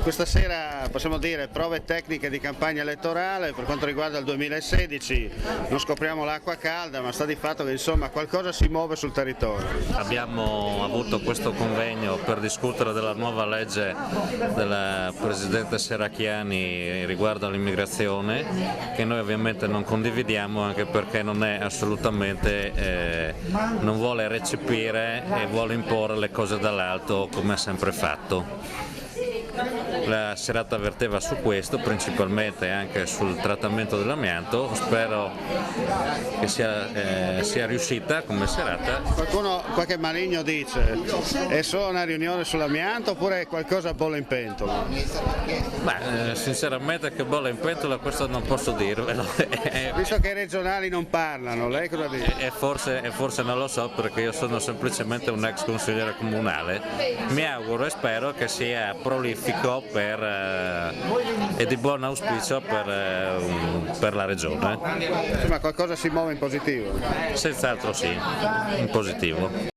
Questa sera possiamo dire prove tecniche di campagna elettorale per quanto riguarda il 2016, non scopriamo l'acqua calda, ma sta di fatto che insomma qualcosa si muove sul territorio. Abbiamo avuto questo convegno per discutere della nuova legge del Presidente Serracchiani riguardo all'immigrazione, che noi ovviamente non condividiamo, anche perché non è assolutamente, non vuole recepire e vuole imporre le cose dall'alto come ha sempre fatto. La serata verteva su questo, principalmente anche sul trattamento dell'amianto. Spero che sia riuscita come serata. Qualche maligno dice, è solo una riunione sull'amianto oppure è qualcosa bolle in pentola? Beh, sinceramente che bolla in pentola questo non posso dirvelo. Visto che i regionali non parlano, lei cosa dice? E forse non lo so, perché io sono semplicemente un ex consigliere comunale. Mi auguro e spero che sia prolifico e di buon auspicio per la regione. Insomma qualcosa si muove in positivo? Senz'altro sì, in positivo.